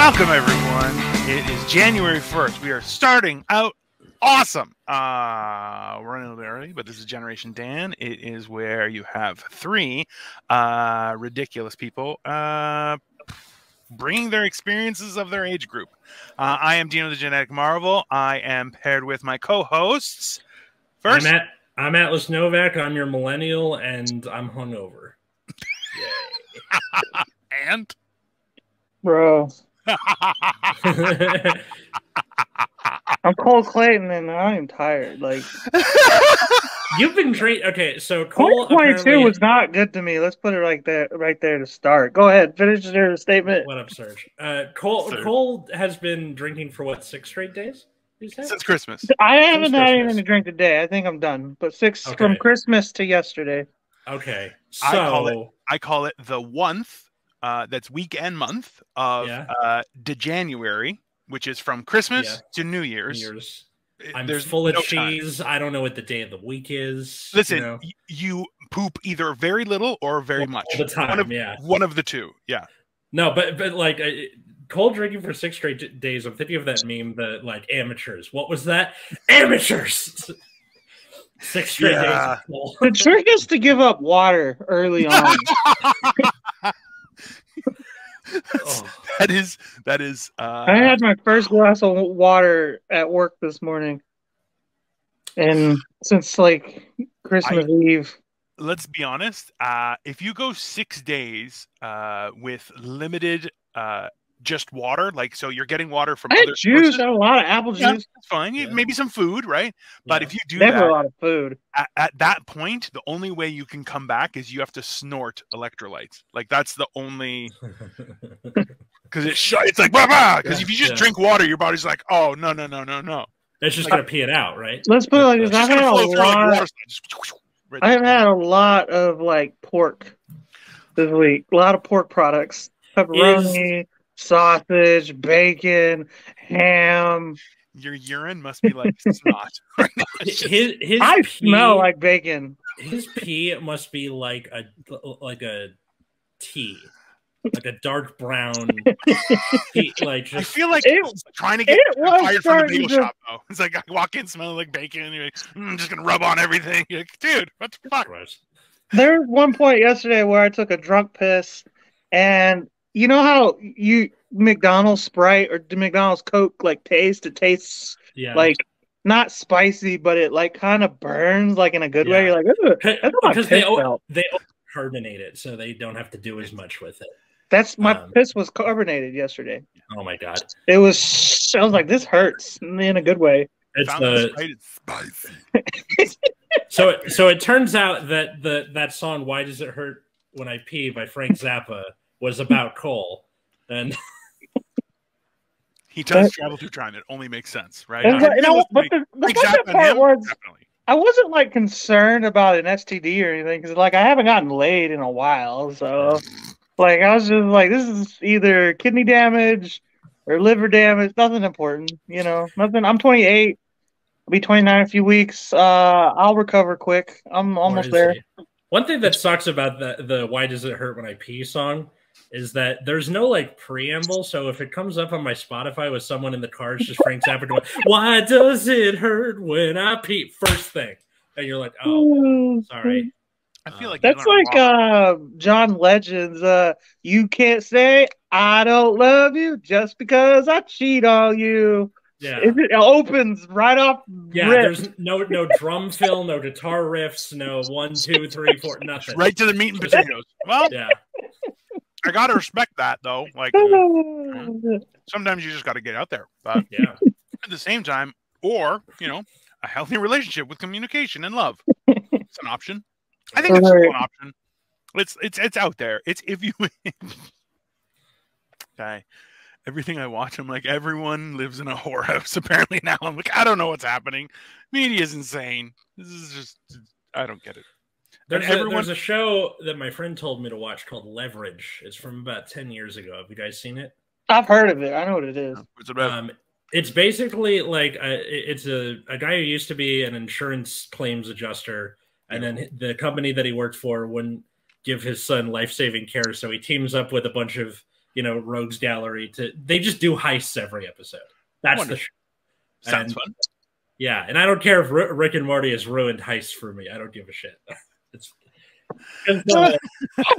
Welcome, everyone. It is January 1st. We are starting out awesome. We're running a little bit early, but this is Generation Dan. It is where you have three ridiculous people bringing their experiences of their age group. I am Dino the Genetic Marvel. I am paired with my co-hosts. First, I'm Atlas Novak. I'm your millennial, and I'm hungover. Yay. And? Bro. I'm Cole Clayton and I'm tired. Like you've been drinking. Okay, so Cole 2022 was not good to me. Let's put it right there to start. Go ahead, finish your statement. What up, Serge? Cole has been drinking for what, 6 straight days? Since Christmas. I haven't had anything to drink today. I think I'm done. But 6 from Christmas to yesterday. Okay, so I call it the oneth. That's week and month of January, which is from Christmas to New Year's. I'm full of cheese. I don't know what the day of the week is. Listen, you poop either very little or very much. All the time, one of the two. Yeah. No, but like cold drinking for 6 straight days. I'm thinking of that meme, the like amateurs. What was that? Amateurs. 6 straight days. The trick is to give up water early on. That is. I had my first glass of water at work this morning, and since like Christmas Eve. Let's be honest. If you go 6 days with limited just water, like so you're getting water from other juice. sources. I had a lot of apple juice. That's fine. Maybe some food, right? But if you do never a lot of food. At that point, the only way you can come back is you have to snort electrolytes. Like that's the only because it's like because if you just drink water, your body's like, oh no. It's just gonna pee it out, right? Let's put it like this. I've had a lot of like pork this week. A lot of pork products. Pepperoni. Sausage, bacon, ham. Your urine must be like snot. I smell like bacon. His pee must be like a tea, like a dark brown pee. Like I feel like it's trying to get fired from the bagel shop. Though it's like I walk in smelling like bacon, and you're like, I'm just gonna rub on everything. You're like, dude, what the fuck? There was one point yesterday where I took a drunk piss, and you know how McDonald's Sprite or the McDonald's Coke like it tastes like not spicy, but it like kind of burns like in a good way. You're like, because they carbonate it, so they don't have to do as much with it. That's my piss was carbonated yesterday. Oh my god! It was. I was like, this hurts in a good way. It's spicy. So it turns out that that song "Why Does It Hurt When I Pee" by Frank Zappa was about Cole, and he does travel through time. It only makes sense, right? But the second part was I wasn't like concerned about an STD or anything because like I haven't gotten laid in a while, so like I was just like, this is either kidney damage or liver damage. Nothing important, nothing. I'm 28. I'll be 29 in a few weeks. I'll recover quick. I'm almost there. One thing that sucks about the "Why Does It Hurt When I Pee" song is that there's no like preamble. So if it comes up on my Spotify with someone in the car, it's just Frank Zappa going, "Why does it hurt when I pee?" First thing, and you're like, "Oh, sorry." I feel like that's like John Legend's "You Can't Say I Don't Love You Just Because I Cheat on You." Yeah, it opens right off. Yeah, there's no drum fill, no guitar riffs, no 1, 2, 3, 4, nothing. Right to the meat and potatoes. Well, yeah, I gotta respect that though. Like sometimes you just gotta get out there. But at the same time, or a healthy relationship with communication and love. It's an option. I think it's an option. It's out there. It's if you. Okay. Everything I watch, I'm like, everyone lives in a whorehouse. Apparently now, I'm like, I don't know what's happening. Media is insane. This is just, I don't get it. There's a show that my friend told me to watch called Leverage. It's from about 10 years ago. Have you guys seen it? I've heard of it. I know what it is. What's it about? It's basically like it's a guy who used to be an insurance claims adjuster, and then the company that he worked for wouldn't give his son life-saving care, so he teams up with a bunch of rogues gallery they just do heists every episode. That's Wonderful. the show. Sounds fun. Yeah, and I don't care if Rick and Morty has ruined heists for me. I don't give a shit. I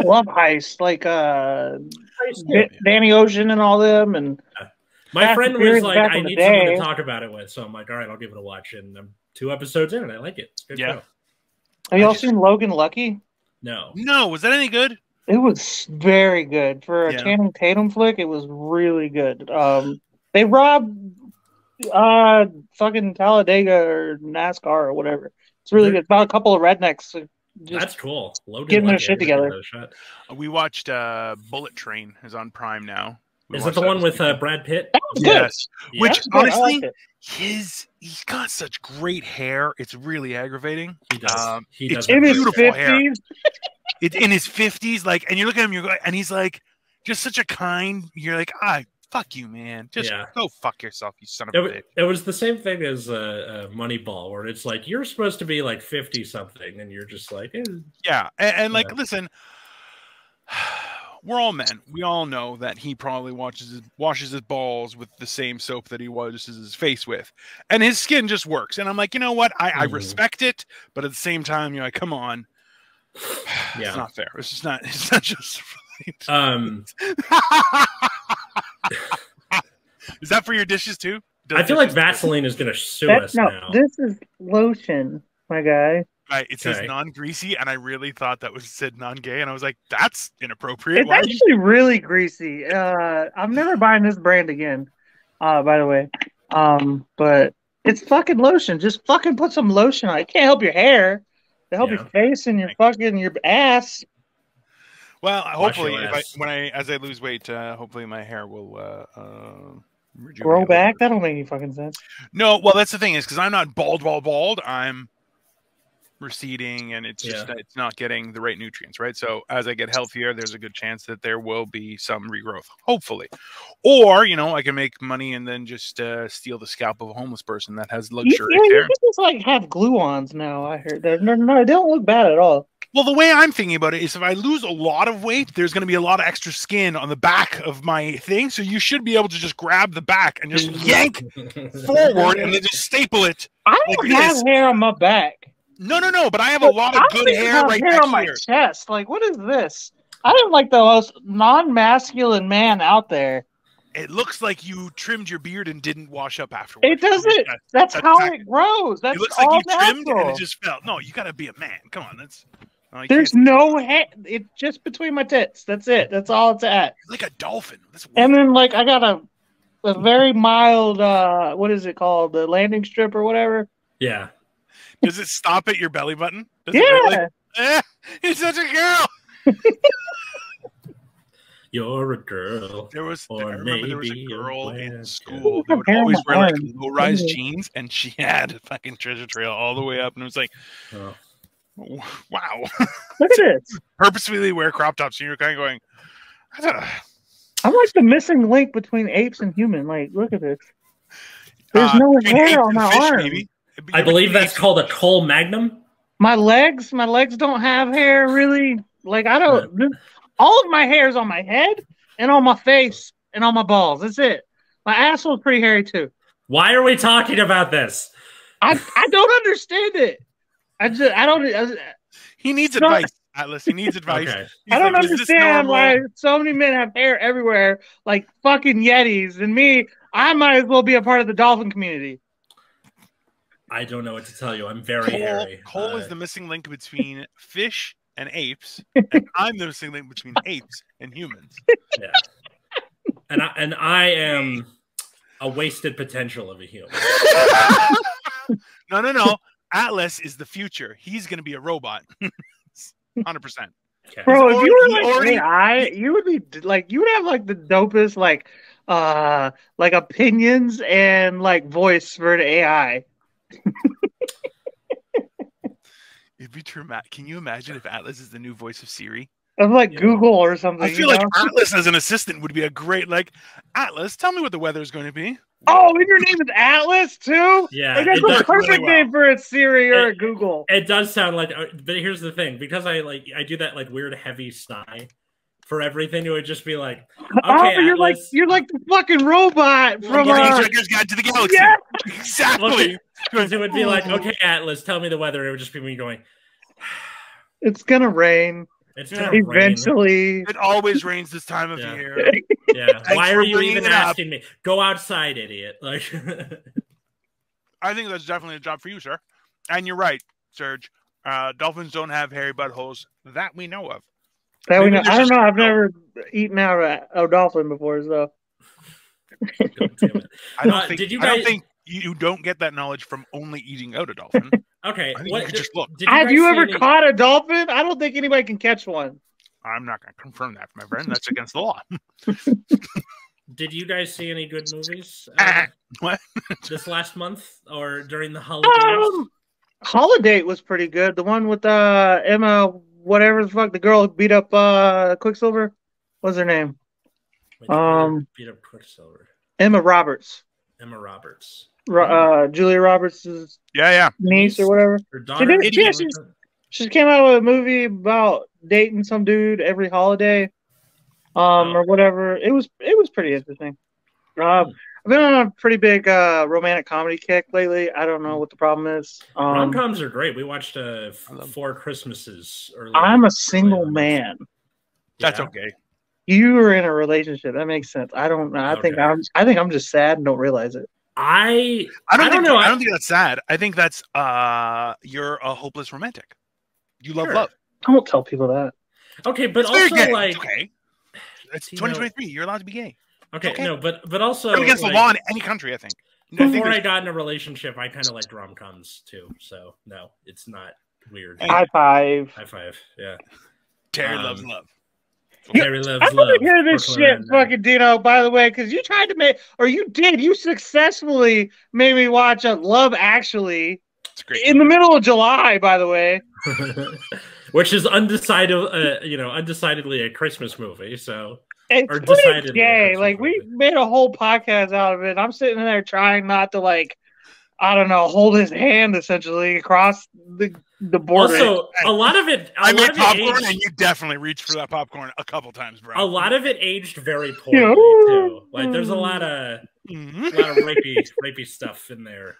love heists, like Danny Ocean and all them. And my friend was like, I need someone to talk about it with. So I'm like, all right, I'll give it a watch. And I'm 2 episodes in, and I like it. It's a good show. Have y'all seen Logan Lucky? No. Was that any good? It was very good for a Channing Tatum flick. It was really good. They robbed fucking Talladega or NASCAR or whatever. It's really good. About a couple of rednecks. That's cool. Logan getting their shit together. We watched Bullet Train is on Prime now. Is that the one with Brad Pitt? That was good. Yeah, which honestly, he's got such great hair. It's really aggravating. He does. It's beautiful hair. It's in his 50s, like, and you look at him, and he's like, just such a kind. You're like, fuck you, man. Just go fuck yourself, you son of a bitch. It was the same thing as Moneyball, where it's like you're supposed to be like 50 something, and you're just like, yeah, and like, listen, we're all men. We all know that he probably washes his balls with the same soap that he washes his face with, and his skin just works. And I'm like, you know what? I respect it, but at the same time, you're like, come on, it's not fair. It's just not. It's not just. Is that for your dishes too? I feel like Vaseline is going to sue us now. This is lotion, my guy. Right, it says non-greasy, and I really thought that said non-gay, and I was like, that's inappropriate. It's actually really greasy. I'm never buying this brand again, by the way. But it's fucking lotion. Just fucking put some lotion on. It can't help your hair. It help your face and your ass. Well, hopefully, as I lose weight, hopefully my hair will grow back. That don't make any fucking sense. No, well, that's the thing is because I'm not bald. I'm receding, and it's just it's not getting the right nutrients, right? So as I get healthier, there's a good chance that there will be some regrowth, hopefully. Or I can make money and then just steal the scalp of a homeless person that has luxurious hair. You can just like have glue-ons now. I heard that. No, they don't look bad at all. Well, the way I'm thinking about it is if I lose a lot of weight, there's going to be a lot of extra skin on the back of my thing. So you should be able to just grab the back and just yank forward and then just staple it. I don't have hair on my back. No. But I have a lot of good hair right hair on my chest. Like, what is this? I am like the most non-masculine man out there. It looks like you trimmed your beard and didn't wash up afterwards. It doesn't. That's how it grows. That's it looks all like you natural. trimmed and it just fell. No, you got to be a man. Come on, there's no hair. It's just between my tits. That's it. That's all it's at. You're like a dolphin. And then like I got a very mild what is it called? The landing strip or whatever. Yeah. Does it stop at your belly button? Yeah. Really? You're such a girl. You're a girl. I remember there was a girl in school who would always wear like low-rise jeans, and she had a fucking treasure trail all the way up, and it was like, wow. Look at this. Purposefully wear crop tops, and you're kind of going, I'm like the missing link between apes and human. Like, look at this. There's no hair on my arm. Maybe. I believe that's called a Cole Magnum. My legs don't have hair really. Like I don't. All of my hair is on my head and on my face and on my balls. That's it. My asshole's pretty hairy too. Why are we talking about this? I don't understand it. I don't. He needs advice, Atlas. He needs advice. Okay. I don't understand why so many men have hair everywhere, like fucking yetis, and me. I might as well be a part of the dolphin community. I don't know what to tell you. I'm very hairy. Cole is the missing link between fish and apes, and I'm the missing link between apes and humans. Yeah. And I am a wasted potential of a human. No. Atlas is the future. He's going to be a robot. 100%. Okay. Bro, if you were like AI, you would be like, you would have like the dopest like opinions and like voice for an AI. It'd be traumatic. Can you imagine if Atlas is the new voice of Siri? Of like Google or something. I feel like Atlas as an assistant would be a great, like, Atlas, tell me what the weather is going to be. Oh, and your name is Atlas too? Yeah. Like, that's the perfect name for a Siri or a Google. It does sound like, but here's the thing, because I do that like weird heavy sigh. for everything, it would just be like, okay, you're like the fucking robot from Hitchhiker's Guide to the Galaxy. Yeah. Exactly. Because it would be like, okay, Atlas, tell me the weather. It would just be me going, it's gonna rain. It's gonna eventually. Rain. It always rains this time of year. Yeah. Why are you even asking me? Go outside, idiot. Like, I think that's definitely a job for you, sir. And you're right, Serge. Dolphins don't have hairy buttholes that we know of. That we know. I don't know. I've never eaten out a dolphin before, so. I don't think you don't get that knowledge from only eating out a dolphin. Okay. You could just look. Have you ever caught a dolphin? I don't think anybody can catch one. I'm not going to confirm that, my friend. That's against the law. Did you guys see any good movies what? this last month or during the holidays? Holiday was pretty good. The one with Emma, whatever the fuck, the girl who beat up Quicksilver. What's her name? Beat up Quicksilver. Emma Roberts. Julia Roberts' niece or whatever. Her daughter. She came out with a movie about dating some dude every holiday, or whatever. It was pretty interesting. I've been on a pretty big romantic comedy kick lately. I don't know what the problem is. Rom-coms are great. We watched 4 Christmases earlier. I'm a single man. That's okay. You were in a relationship. That makes sense. I don't know. I think I'm just sad and don't realize it. I don't know. I don't think that's sad. I think that's you're a hopeless romantic. You love love. Don't tell people that. Okay, but it's also like okay. It's 2023. You're allowed to be gay. Okay, no, but also against the law in any country, I think. Before I got in a relationship, I kind of liked rom-coms too. So no, it's not weird. High five. Yeah. Terry loves love. Terry loves love. I want to hear this shit, fucking Dino. By the way, because you tried to you successfully made me watch a Love Actually in the middle of July. By the way. Which is undecidedly a Christmas movie. So it's pretty gay. Like we made a whole podcast out of it. I'm sitting there trying not to hold his hand essentially across the border. Also, a lot of it. I made popcorn, and you definitely reached for that popcorn a couple times, bro. A lot of it aged very poorly too. Like there's a lot of rapey stuff in there.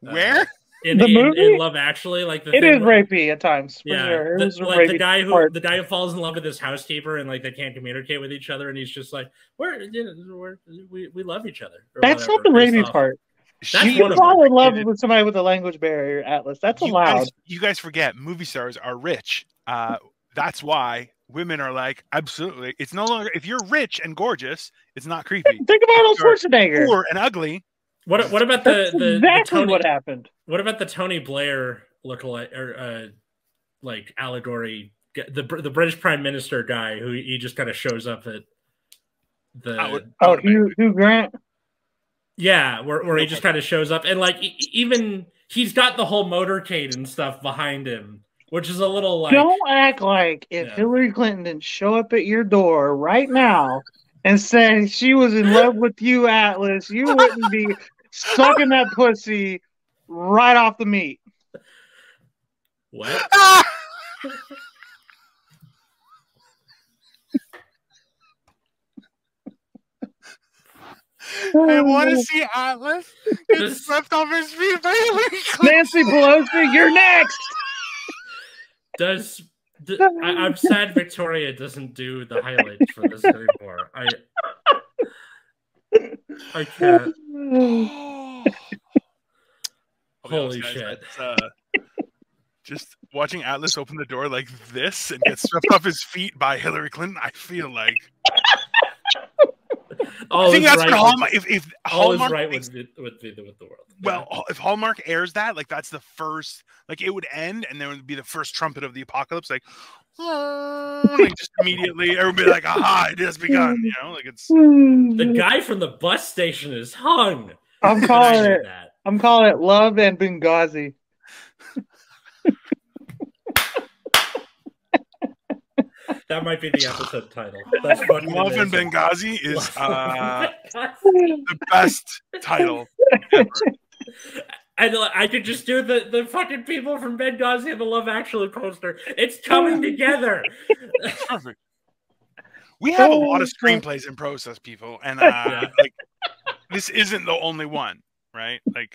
Where? In Love Actually, like it is rapey at times. Yeah, sure. the guy who falls in love with his housekeeper and like they can't communicate with each other, and he's just like, we love each other. That's not the rapey part. You fall in love with somebody with a language barrier, Atlas. That's allowed. You guys forget movie stars are rich. That's why women are like, absolutely. It's no longer if you're rich and gorgeous, it's not creepy. Think about Arnold Schwarzenegger. Poor and ugly. What about what happened? What about the Tony Blair lookalike or like allegory? The British Prime Minister guy who he just kind of shows up at the Hugh Grant. Yeah, where he just kind of shows up and like even he's got the whole motorcade and stuff behind him, which is a little like. Don't act like if Hillary Clinton didn't show up at your door right now and say she was in love with you, Atlas, you wouldn't be sucking that pussy right off the meat. What? I want to see Atlas get swept off his feet by Hillary Clinton. Nancy Pelosi, you're next. I'm sad Victoria doesn't do the highlights for this anymore. I can't. Holy shit. Just watching Atlas open the door like this and get swept off his feet by Hillary Clinton, I feel like. I think that's what Hallmark. If Hallmark right with the world. Well, if Hallmark airs that, like that's the first, like it would end, and there would be the first trumpet of the apocalypse, like just immediately, everybody like, aha, it has begun. You know, like it's the guy from the bus station is hung. I'm calling it Love and Benghazi. That might be the episode title. That's Love and Benghazi is the best title ever. And I could just do the fucking people from Benghazi and the Love Actually poster. It's coming together. Perfect. We have a lot of screenplays in process, people, and like this isn't the only one, right? Like,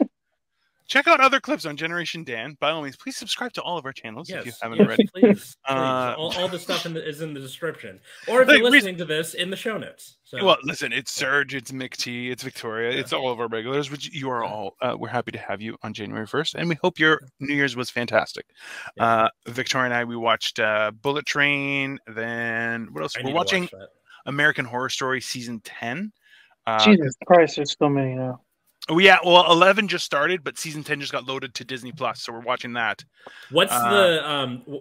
check out other clips on Generation Dan. By all means, please subscribe to all of our channels if you haven't already. Please. All the stuff is in the description. Or if you're listening to this, in the show notes. So. Well, listen, it's Serge, it's Mick T, it's Victoria, it's all of our regulars, which you are all. We're happy to have you on January 1st, and we hope your New Year's was fantastic. Victoria and I, we watched Bullet Train, then what else? We're watching American Horror Story Season 10. Jesus Christ, there's so many now. Oh yeah, well, 11 just started, but season 10 just got loaded to Disney Plus, so we're watching that. What's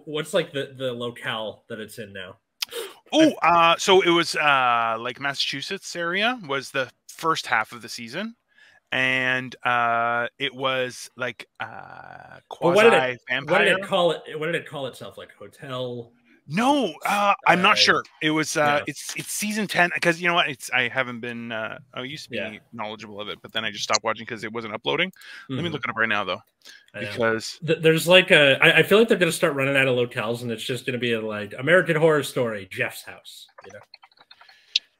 what's like the locale that it's in now? Oh, so it was like Massachusetts area was the first half of the season, and it was like quasi vampire. What did it call it? What did it call itself? Like hotel? No, I'm not sure. It was it's season 10 because you know what? I haven't been I used to be knowledgeable of it, but then I just stopped watching because it wasn't uploading. Let me look it up right now though, because there's like I feel like they're gonna start running out of locales, and it's just gonna be like American Horror Story, Jeff's house. You know,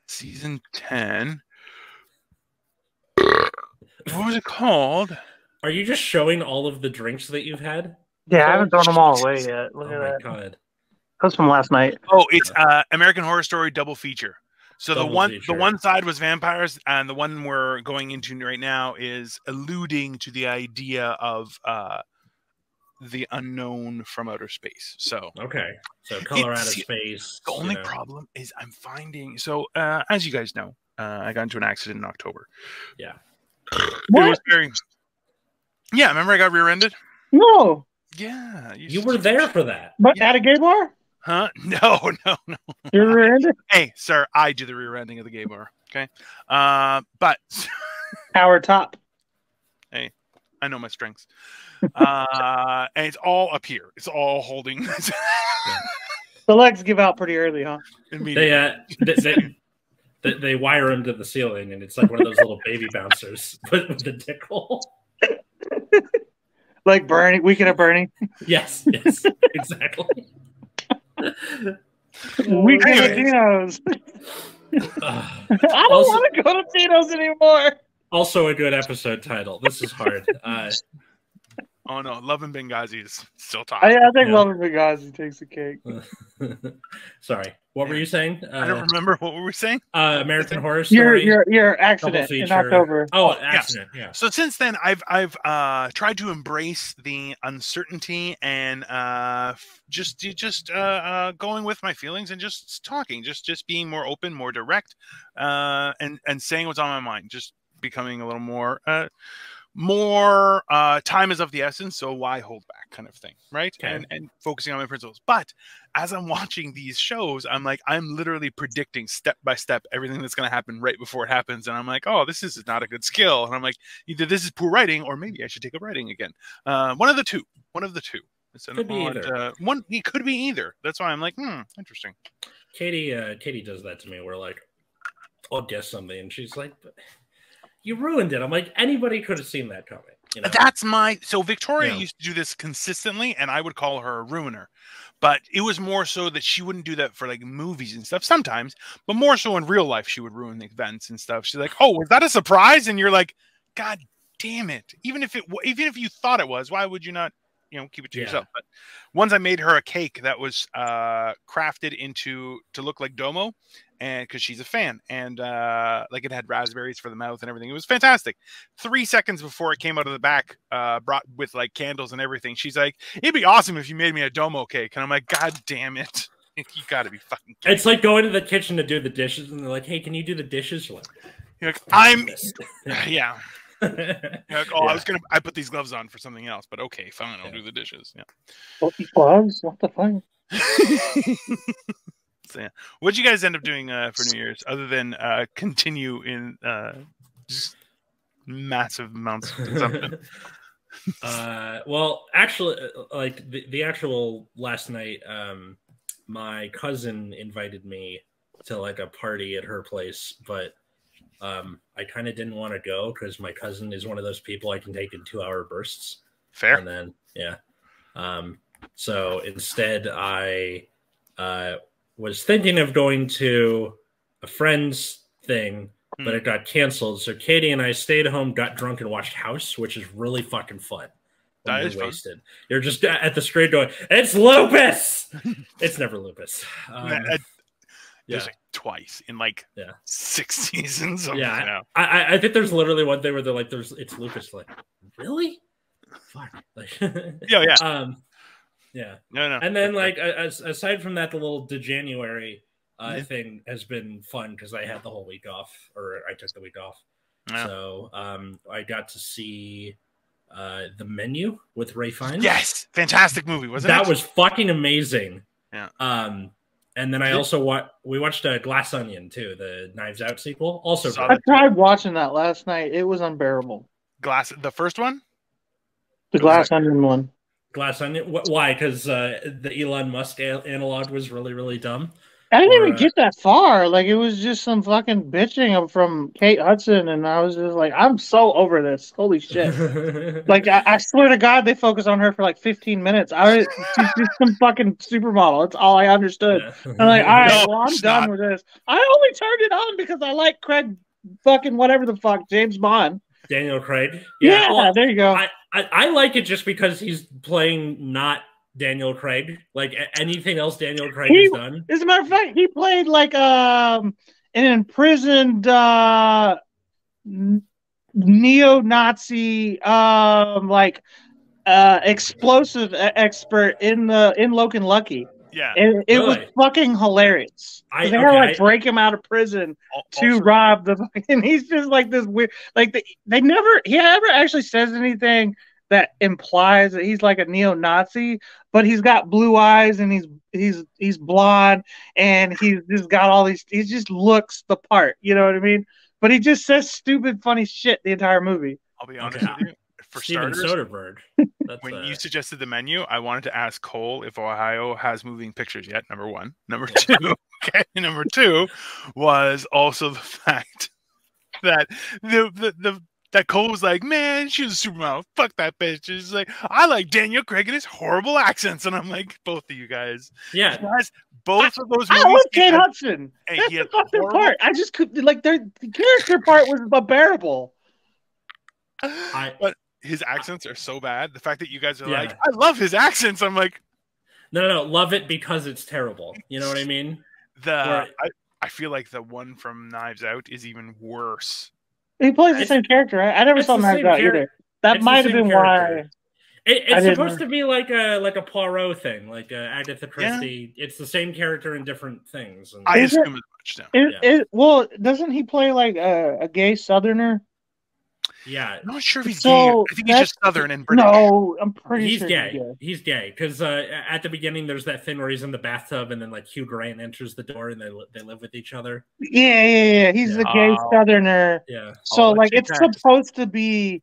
season 10. What was it called? Are you just showing all of the drinks that you've had? Yeah, I haven't thrown them all away yet. Look at that. God. That was from last night. Oh, it's American Horror Story double feature. So the one side was vampires, and the one we're going into right now is alluding to the idea of the unknown from outer space. So so Colorado space. The only problem is I'm finding as you guys know, I got into an accident in October. Yeah. What? It was very. Yeah, remember I got rear-ended? No. Yeah, you were there for that. But at a gay bar? Huh? No. You're rear-ended? Hey, sir, I do the rear-ending of the gay bar. Okay, but Power top. Hey, I know my strengths. And it's all up here. It's all holding. The legs give out pretty early, huh? They wire him to the ceiling, and it's like one of those little baby bouncers, but with the dick hole. Like Bernie, Weekend at Bernie. Yes, exactly. Weekend at Dino's. I don't want to go to Dino's anymore. Also a good episode title. This is hard. Oh no, Love in Benghazi is still top. I think Love in Benghazi takes the cake. Sorry, what were you saying? I don't remember. What were we saying? American Horror Story. Your accident in October. Oh, accident. Yeah. So since then, I've tried to embrace the uncertainty and just going with my feelings and just talking, just being more open, more direct, and saying what's on my mind. Just becoming a little more. More time is of the essence, so why hold back, kind of thing, right? Okay. And focusing on my principles. But as I'm watching these shows, I'm literally predicting step by step everything that's going to happen right before it happens, and I'm like, oh, this is not a good skill, and I'm like, either this is poor writing, or maybe I should take up writing again. One of the two. It's an could be either. It could be either. That's why I'm like, interesting. Katie does that to me. Where like, I'll guess something, and she's like, you ruined it. I'm like, anybody could have seen that coming. You know? So Victoria used to do this consistently, and I would call her a ruiner. But it was more so that she wouldn't do that for like movies and stuff sometimes, but more so in real life, she would ruin the events and stuff. She's like, oh, was that a surprise? And you're like, God damn it. Even if you thought it was, why would you not, keep it to yourself? But once I made her a cake that was crafted to look like Domo, and because she's a fan, and like it had raspberries for the mouth and everything. It was fantastic. 3 seconds before it came out of the back, brought with like candles and everything, she's like, it'd be awesome if you made me a Domo cake. And I'm like, God damn it. You gotta be fucking kidding. It's like going to the kitchen to do the dishes, and they're like, hey, can you do the dishes? You're like, yeah. Like, I put these gloves on for something else, but okay, fine, I'll do the dishes. Yeah. Gloves? What the fuck? So, yeah. What did you guys end up doing for New Year's, other than continue in just massive amounts of consumption? Well, actually, like the actual last night, my cousin invited me to like a party at her place, but I kind of didn't want to go because my cousin is one of those people I can take in 2-hour bursts. Fair. And then, so instead I was thinking of going to a friend's thing, but it got canceled. So Katie and I stayed home, got drunk, and watched House, which is really fucking fun. That is wasted. Fun. You're just at the street going, "It's lupus." It's never lupus. There's like twice in like 6 seasons. I think there's literally one day where they're like, it's lupus. Like, really? Fuck. Like, yeah. No. And then like aside from that, the little January thing has been fun because I had the whole week off, or I took the week off. Yeah. So I got to see The Menu with Ray Fiennes. Yes, fantastic movie, wasn't it? That was fucking amazing. Yeah. And then I also watched Glass Onion too, the Knives Out sequel. Also, I tried watching that last night. It was unbearable. The first one, the Glass Onion one. Glass Onion. Why? Because the Elon Musk analog was really, really dumb. I didn't even get that far. Like, it was just some fucking bitching from Kate Hudson, and I was just like, I'm so over this. Holy shit. Like, I swear to God, they focus on her for like 15 minutes. She's just some fucking supermodel. That's all I understood. Yeah. I'm like, all right, I'm done with this. I only turned it on because I like Craig fucking whatever the fuck, James Bond. Daniel Craig. Yeah, well, there you go. I like it just because he's playing not Daniel Craig. Like anything else Daniel Craig has done. As a matter of fact, he played like an imprisoned neo-Nazi explosive expert in Lock and Lucky. Yeah, and it was fucking hilarious. They had to break him out of prison to rob the. And he's just like this weird. Like he never actually says anything that implies that he's like a neo-Nazi, but he's got blue eyes and he's blonde and he's just got all these. He just looks the part. You know what I mean? But he just says stupid, funny shit the entire movie. I'll be honest with you. For Steven starters, Soderbergh. When you suggested The Menu, I wanted to ask Cole if Ohio has moving pictures yet. Number one. Number two. Okay. Number two was also the fact that that Cole was like, man, she was a supermodel. Fuck that bitch. She's like, I like Daniel Craig and his horrible accents. And I'm like, both of you guys. Yeah. Guys, both of those movies. I love Kate Hudson. That's the fucking part. I just could, like, the character part was unbearable. But his accents are so bad. The fact that you guys are like, I love his accents. I'm like, no, love it because it's terrible. You know what I mean? I feel like the one from Knives Out is even worse. He plays the same character, right? I never saw Knives Out either. That might have been why. It's supposed to be like a Poirot thing, like Agatha Christie. Yeah. It's the same character in different things. And I assume as much. Well, doesn't he play like a gay Southerner? Yeah, I'm not sure if he's gay. I think he's just Southern and British. No, I'm pretty sure he's gay because at the beginning there's that thing where he's in the bathtub and then like Hugh Grant enters the door and they live with each other. Yeah. He's a gay Southerner. Yeah. So like it's supposed to be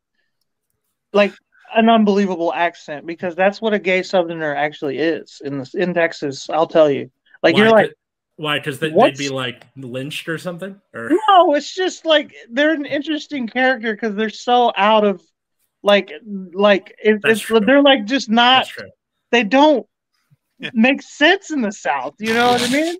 like an unbelievable accent because that's what a gay Southerner actually is in Texas. I'll tell you. Like you're like. Why? Because they'd be like lynched or something? Or no, it's just like they're an interesting character because they're so out of they're like just not. They don't make sense in the South. You know what I mean?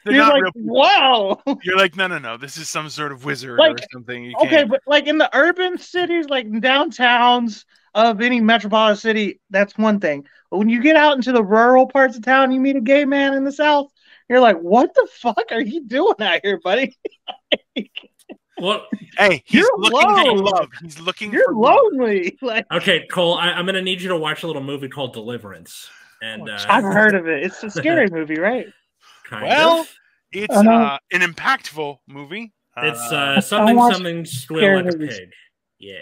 You're like, wow. You're like, no. This is some sort of wizard or something. But like in the urban cities, like downtowns of any metropolitan city, that's one thing. But when you get out into the rural parts of town, you meet a gay man in the South. You're like, what the fuck are you doing out here, buddy? Well, hey, he's looking for love. He's looking for lonely. Like, okay, Cole, I'm going to need you to watch a little movie called Deliverance. And I've heard of it. It's a scary movie, right? It's an impactful movie. It's something squeal like a pig. Yeah.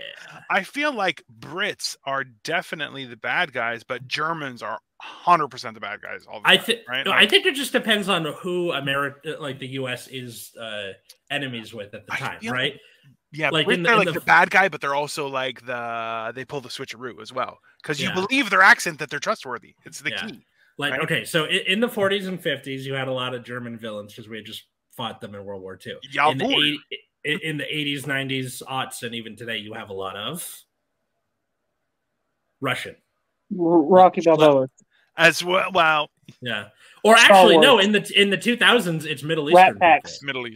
I feel like Brits are definitely the bad guys, but Germans are 100% the bad guys all the time, right? No, I think it just depends on who America, like the U.S. is enemies with at the time, right? Yeah, like they're like the bad guy, but they're also like they pull the switcheroo as well because you believe their accent that they're trustworthy. It's the key. Like right? Okay, so in the 40s and 50s, you had a lot of German villains because we had just fought them in World War II. In the 80s, 90s, aughts, and even today, you have a lot of Russian. Rocky Balboa. As well, Yeah. Or actually, no. In the 2000s, it's Middle Eastern people. Middle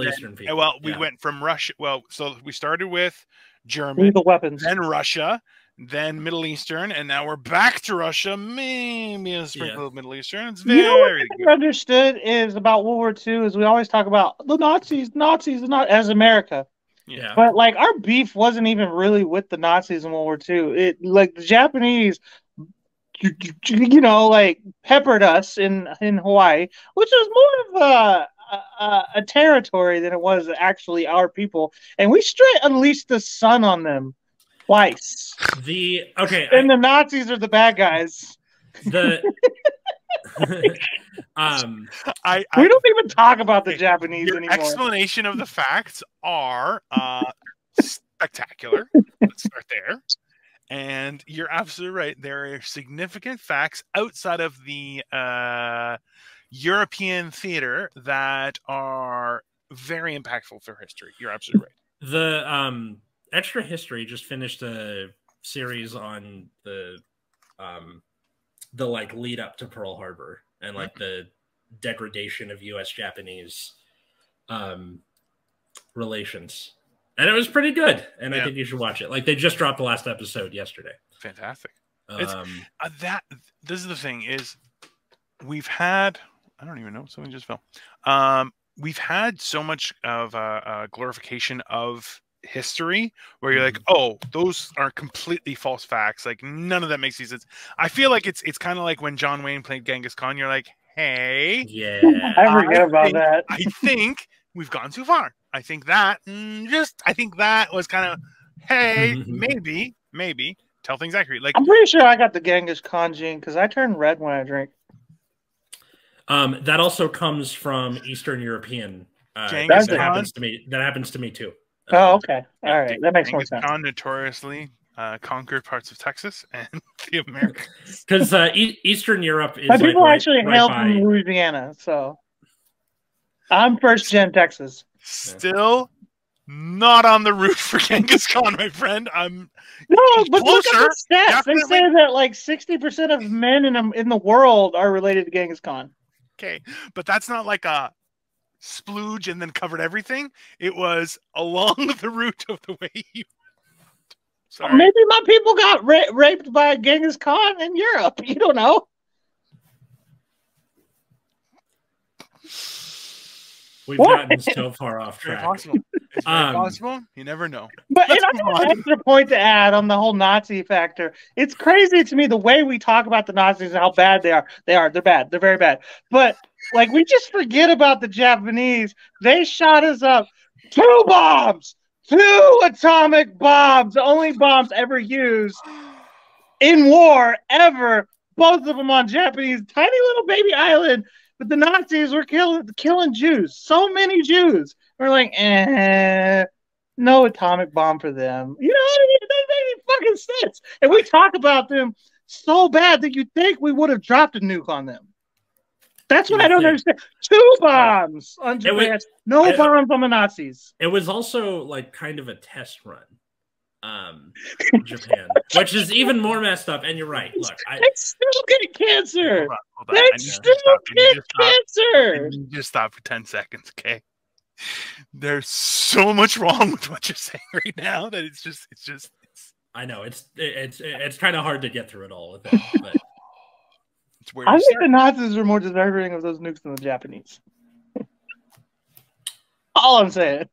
Eastern people. Well, we went from Russia. Well, so we started with German, lethal weapons, then Russia, then Middle Eastern, and now we're back to Russia. Maybe a sprinkle of Middle Eastern. It's very good. Understood is about World War II is we always talk about the Nazis, not as America. Yeah. But like our beef wasn't even really with the Nazis in World War II. It like the Japanese, like peppered us in Hawaii, which was more of a territory than it was actually our people, and we straight unleashed the sun on them twice. And the Nazis are the bad guys. We don't even talk about the Japanese anymore. Explanation of the facts are spectacular. Let's start there. And you're absolutely right. There are significant facts outside of the European theater that are very impactful for history. You're absolutely right. The Extra History just finished a series on the like lead up to Pearl Harbor and like the degradation of U.S.-Japanese relations. And it was pretty good. And I think you should watch it. Like they just dropped the last episode yesterday. Fantastic. This is the thing is we've had, I don't even know, something just fell. We've had so much of a glorification of history where you're like, oh, those are completely false facts. Like none of that makes any sense. I feel like it's kind of like when John Wayne played Genghis Khan. You're like, hey, I forget about that. I think we've gone too far. I think that was kind of, hey, maybe tell things accurately. Like I'm pretty sure I got the Genghis Khan gene because I turn red when I drink. That also comes from Eastern European. That happens to me. That happens to me too. Oh, okay. All right. That makes more sense. Khan notoriously conquered parts of Texas and the Americas. Because Eastern Europe is but people actually hail from Louisiana, so I'm first-gen Texas. Still not on the route for Genghis Khan, my friend. But look at the stats. Definitely. They say that like 60% of men in the world are related to Genghis Khan. Okay, but that's not like a splooge and then covered everything. It was along the route of the way you. Sorry. Maybe my people got raped by Genghis Khan in Europe. You don't know. We've gotten so far off track. It's very possible. You never know. But I have an extra point to add on the whole Nazi factor. It's crazy to me the way we talk about the Nazis and how bad they are. They're bad. They're very bad. But like we just forget about the Japanese. They shot us up 2 bombs, 2 atomic bombs, the only bombs ever used in war ever. Both of them on Japanese tiny little baby island. But the Nazis were killing Jews. So many Jews. We're like, no atomic bomb for them. You know, it doesn't make any fucking sense. And we talk about them so bad that you'd think we would have dropped a nuke on them. That's what I don't understand. 2 bombs on Japan. No bombs on the Nazis. It was also like kind of a test run. Japan, which is even more messed up. And you're right. Look, they still get cancer. Hold on. They still get cancer. You just stop for 10 seconds, okay? There's so much wrong with what you're saying right now that it's just. I know it's kind of hard to get through it all with it. But it's where I think the Nazis are more deserving of those nukes than the Japanese. All I'm saying,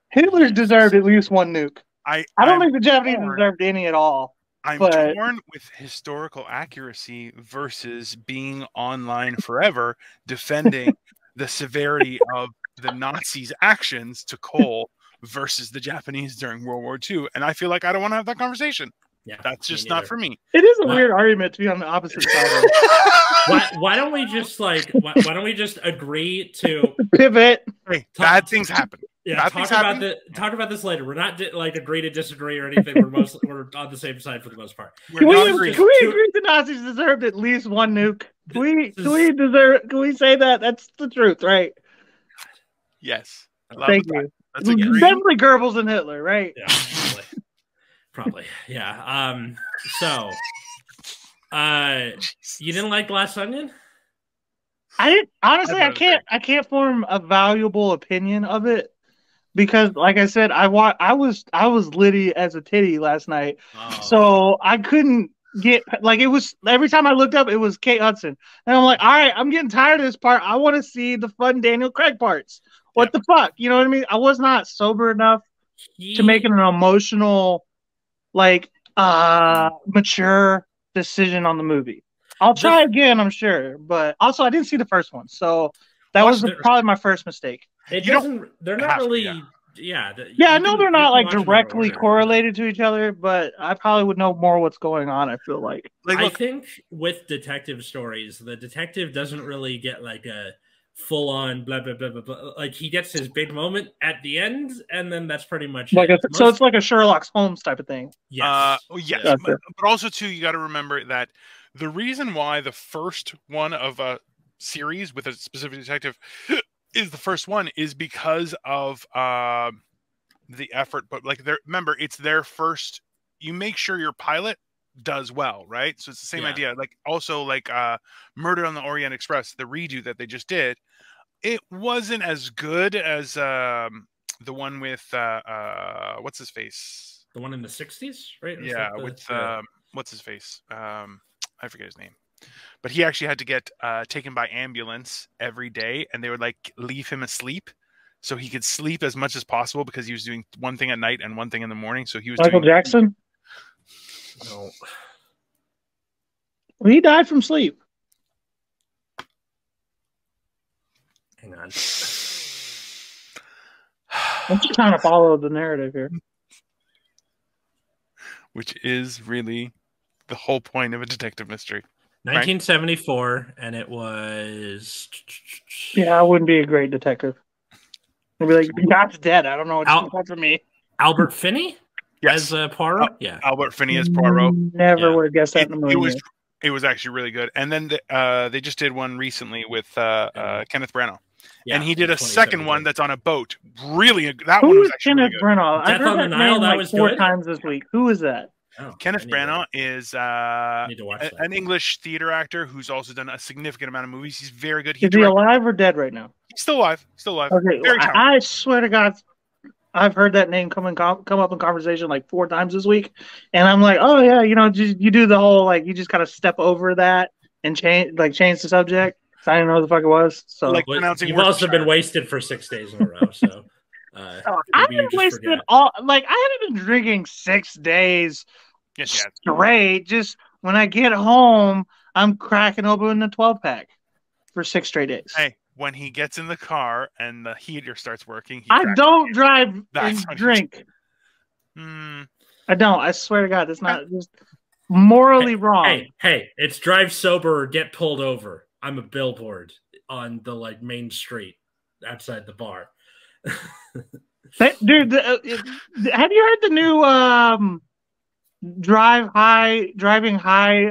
Hitler deserved at least 1 nuke. I don't think the Japanese deserved any at all. I'm torn with historical accuracy versus being online forever defending the severity of the Nazis' actions to coal versus the Japanese during World War II. And I feel like I don't want to have that conversation. Yeah, that's just not for me. It is a weird argument to be on the opposite side of it. Why don't we just why don't we just agree to pivot? Hey, bad things happen. Yeah, talk about this later. We're not agree to disagree or anything. We're on the same side for the most part. Can we agree the Nazis deserved at least 1 nuke? Can we say that? That's the truth, right? Yes. Thank you. That's definitely Goebbels and Hitler, right? Yeah, probably. Yeah. So You didn't like Glass Onion? I didn't honestly. I can't form a valuable opinion of it because, like I said, I was litty as a titty last night, so I couldn't get like it was every time I looked up, it was Kate Hudson, and I'm like, all right, I'm getting tired of this part. I want to see the fun Daniel Craig parts. What the fuck, you know what I mean? I was not sober enough to make an emotional, like, mature decision on the movie. I'll try again, I'm sure, but also I didn't see the first one, so that was probably my first mistake. They're not really. I know they're not like directly correlated to each other, but I probably would know more what's going on. I feel like I think with detective stories, the detective doesn't really get like a full on blah blah blah blah blah. Like he gets his big moment at the end, and then that's pretty much like it. So it's like a Sherlock Holmes type of thing. Yes, but also too, you got to remember that the reason why the first one of a series with a specific detective is the first one is because of the effort. But like, remember, it's their first. You make sure your pilot does well, right? So it's the same idea. Like also like Murder on the Orient Express, the redo that they just did, it wasn't as good as the one with what's his face? The one in the 60s, right? With what's his face? I forget his name. But he actually had to get taken by ambulance every day, and they would like leave him asleep so he could sleep as much as possible because he was doing one thing at night and one thing in the morning. So he was Michael Jackson. No, he died from sleep. Hang on. I'm just trying to follow the narrative here, which is really the whole point of a detective mystery. 1974, and it was. Yeah, I wouldn't be a great detective. I'd be like, God's dead. I don't know what you want from me. Albert Finney as Poirot? Albert Finney as Poirot. Never would have guessed that in the movie. It was actually really good. And then they just did one recently with Kenneth Branagh. Yeah, and he did a second one that's on a boat. Really, that one was actually Kenneth really good. Branagh? I've heard that name like 4 times this week. Who is that? Oh, Kenneth Branagh is an English theater actor who's also done a significant amount of movies. He's very good. Is he alive or dead right now? He's still alive. Still alive. Okay, I swear to God, I've heard that name come up in conversation like 4 times this week, and I'm like, oh yeah, you do the whole like you just kind of step over that and change the subject. So I didn't know what the fuck it was. So like pronouncing. You've also been wasted for 6 days in a row. So I've been wasted all. Like I haven't been drinking 6 days straight. Just when I get home, I'm cracking open a 12-pack for 6 straight days. Hey, when he gets in the car and the heater starts working, I don't drive and drink. I don't. I swear to God, that's not just morally wrong. Hey, it's drive sober or get pulled over. I'm a billboard on the like main street outside the bar. Dude, have you heard the new driving high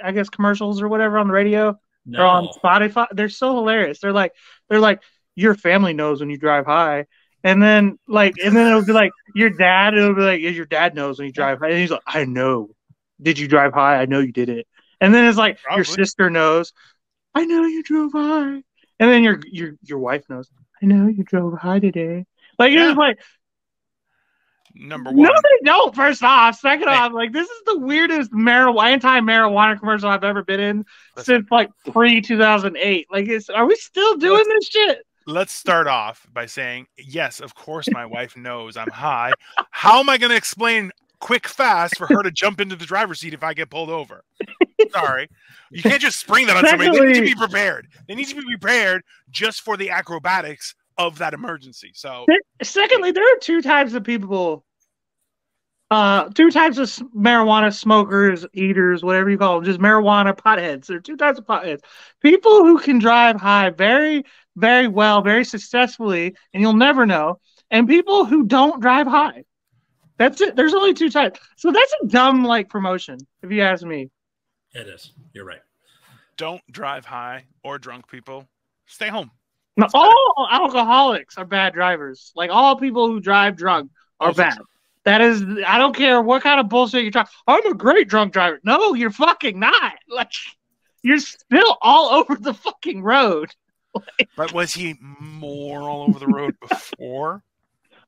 I guess commercials or whatever on the radio or on Spotify? They're so hilarious. They're like your family knows when you drive high, and then it'll be like your dad knows when you drive high, and he's like, I know. Did you drive high? I know you did it. And then it's like your sister knows. I know you drove high. And then your wife knows. I know you drove high today. Like it was like number one. No, they don't. First off, second off, like this is the weirdest anti-marijuana commercial I've ever been in since like pre-2008. Like, are we still doing this shit? Let's start off by saying yes. Of course, my wife knows I'm high. How am I going to explain quick, fast for her to jump into the driver's seat if I get pulled over? Sorry. You can't just spring that on somebody. They need to be prepared. They need to be prepared just for the acrobatics of that emergency. So, secondly, there are 2 types of people, 2 types of marijuana smokers, eaters, whatever you call them, just marijuana potheads. There are 2 types of potheads. People who can drive high very, very well, very successfully, and you'll never know, and people who don't drive high. That's it. There's only 2 types. So that's a dumb like promotion, if you ask me. It is. You're right. Don't drive high or drunk people. Stay home. No, all alcoholics are bad drivers. Like all people who drive drunk are bad. That is, I don't care what kind of bullshit you're talking. I'm a great drunk driver. No, you're fucking not. Like, you're still all over the fucking road. Like, but was he more all over the road before?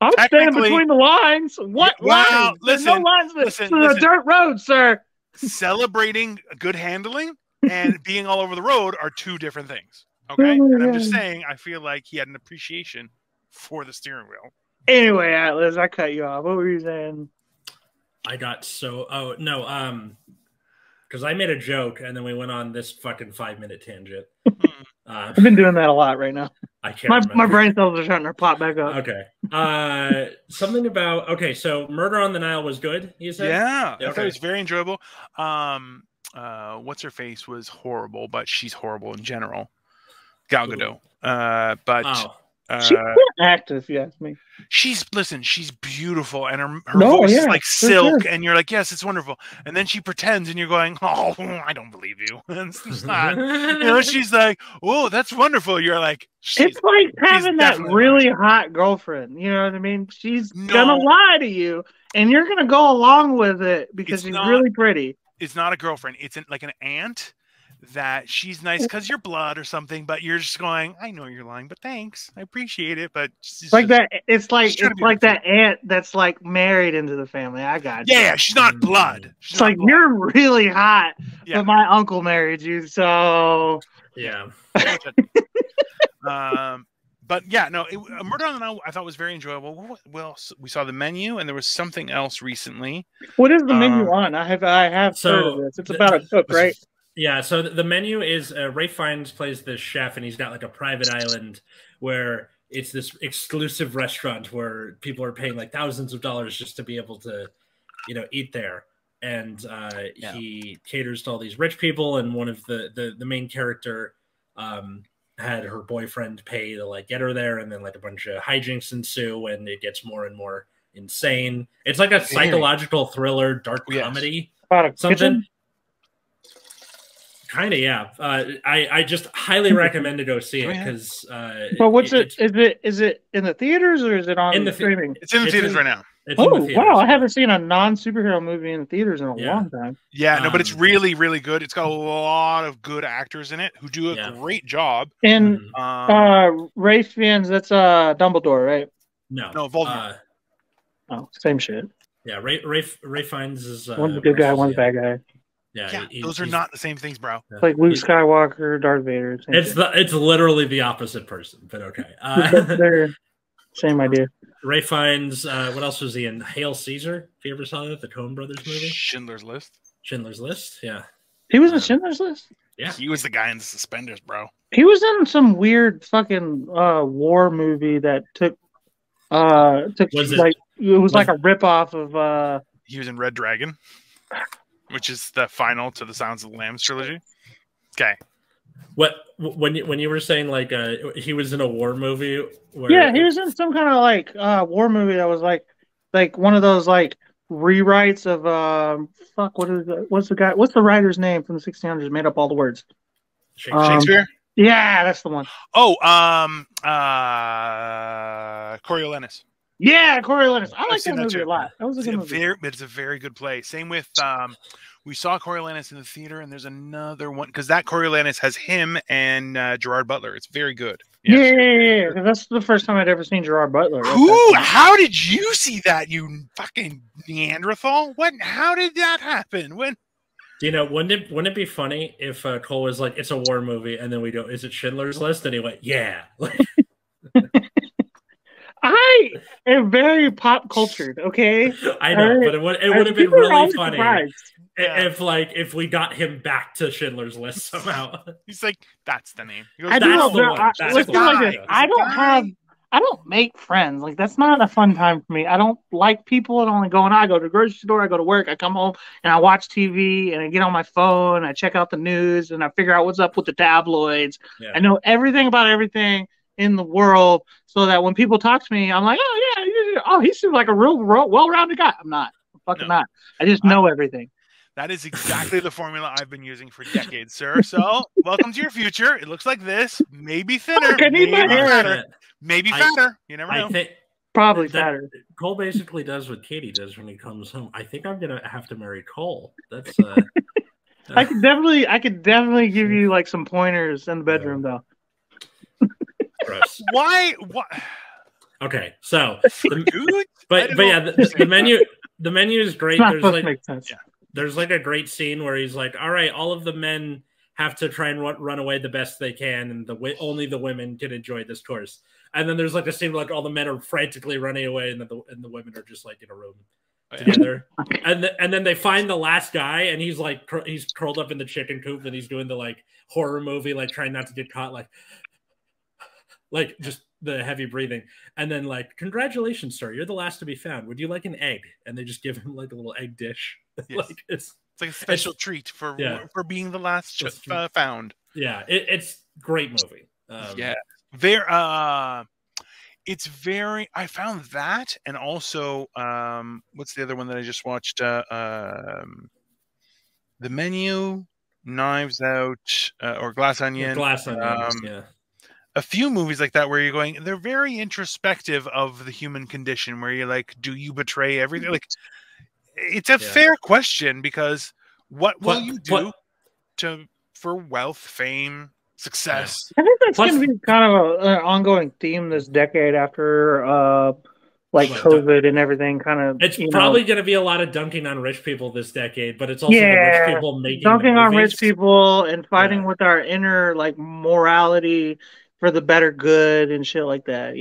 I'm staying between the lines. What lines? There's no lines. Listen, a dirt road, sir. Celebrating good handling and being all over the road are two different things. Okay? And I'm just saying, I feel like he had an appreciation for the steering wheel. Anyway, Atlas, I cut you off. What were you saying? I got so... Oh, no. Because I made a joke, and then we went on this fucking 5-minute tangent. I've been doing that a lot right now. I can't my brain cells are starting to pop back up. Okay. Something about... Okay, so Murder on the Nile was good, you said? Yeah. I thought it was very enjoyable. What's her face was horrible, but she's horrible in general. Gal Gadot. She can't act, if you ask me. She's beautiful, and her voice is like silk, and you're like, yes, it's wonderful. And then she pretends, and you're going, oh, I don't believe you. It's not. She's like, oh, that's wonderful. You're like, it's like having that really hot girlfriend. You know what I mean? She's gonna lie to you, and you're gonna go along with it because she's really pretty. It's not a girlfriend. It's like an aunt. That she's nice because you're blood or something, but you're just going, I know you're lying, but thanks, I appreciate it. But it's like that. It's like that aunt that's like married into the family. I got you. Yeah, she's not blood. It's like you're really hot, but my uncle married you, so yeah. But yeah, no, Murder on the Nile I thought was very enjoyable. Well, we saw The Menu, and there was something else recently. What is The Menu on? I have heard of this. It's about a cook, right? Yeah, so The Menu is Ralph Fiennes plays this chef, and he's got like a private island where it's this exclusive restaurant where people are paying like thousands of dollars just to be able to, eat there. And he caters to all these rich people, and one of the main character had her boyfriend pay to like get her there, and then like a bunch of hijinks ensue, and it gets more and more insane. It's like a psychological thriller, dark comedy, something. Kitchen? Kind of, yeah. I just highly recommend to go see it because. But what's it? Is it in the theaters or is it on the streaming? It's in the theaters right now. Oh wow! I haven't seen a non-superhero movie in the theaters in a long time. Yeah, no, but it's really, really good. It's got a lot of good actors in it who do a great job. And Ralph Fiennes, that's Dumbledore, right? No, Voldemort. Same shit. Yeah, Ralph Fiennes is one's a good guy, one's a bad guy. Yeah, those are not the same things, bro. Like Luke Skywalker, Darth Vader. It's literally the opposite person, but okay. They're same idea. Ralph Fiennes. What else was he in? Hail Caesar. If you ever saw that, the Coen Brothers movie. Schindler's List. Schindler's List. Yeah. He was in Schindler's List. Yeah, he was the guy in the suspenders, bro. He was in some weird fucking war movie that took it was like a ripoff of. He was in Red Dragon, which is the final to the Silence of the Lambs trilogy. Okay. What when you were saying like he was in a war movie? Where he was in some kind of like war movie that was like one of those like rewrites of what's the writer's name from the 1600s made up all the words? Shakespeare? Yeah, that's the one. Oh, Coriolanus. Yeah, Coriolanus. I like that movie a lot. That was a good movie. It's a very good play. Same with we saw Coriolanus in the theater, and there's another one because that Coriolanus has him and Gerard Butler. It's very good. Yes. Yeah. That's the first time I'd ever seen Gerard Butler. Ooh, how did you see that, you fucking Neanderthal? How did that happen? When? Wouldn't it be funny if Cole was like, it's a war movie, and then we go, is it Schindler's List? And he went, yeah. I am very pop cultured, okay? I know, but it would have been really funny if we got him back to Schindler's List somehow. He's like, that's the name. He goes, I don't make friends. Like, that's not a fun time for me. I don't like people and only going. I go to the grocery store, I go to work, I come home and I watch TV and I get on my phone, I check out the news and I figure out what's up with the tabloids. Yeah. I know everything about everything in the world, so that when people talk to me, I'm like, he seems like a real well-rounded guy. I'm not. I'm fucking not. I just know everything. That is exactly the formula I've been using for decades, sir. So, welcome to your future. It looks like this. Maybe thinner. Maybe fatter. You never know. Probably fatter. Cole basically does what Katie does when he comes home. I think I'm gonna have to marry Cole. That's I could definitely give you like some pointers in the bedroom though. Gross. Why? What? Okay, so the menu is great. There's like a great scene where he's like, all right, all of the men have to try and run away the best they can, and only the women can enjoy this course. And then there's like a scene where like all the men are frantically running away, and the women are just like in a room together. And then they find the last guy, and he's like he's curled up in the chicken coop, and he's doing the like horror movie, like trying not to get caught, like just the heavy breathing. And then like, congratulations, sir, you're the last to be found. Would you like an egg? And they just give him like a little egg dish. Yes. Like it's like a special treat for being the last found. Yeah, it's great movie. It's very. I found that, and also what's the other one that I just watched? The Menu, Knives Out, or Glass Onion. Glass Onion. A few movies like that where you're going, they're very introspective of the human condition, where you're like, do you betray everything? Like, it's a fair question, because what will you do for wealth, fame, success? I think that's going to be kind of an ongoing theme this decade after COVID and everything. Kind of, it's probably going to be a lot of dunking on rich people this decade, but it's also the rich people making dunking on rich people and fighting with our inner like morality for the better good and shit like that.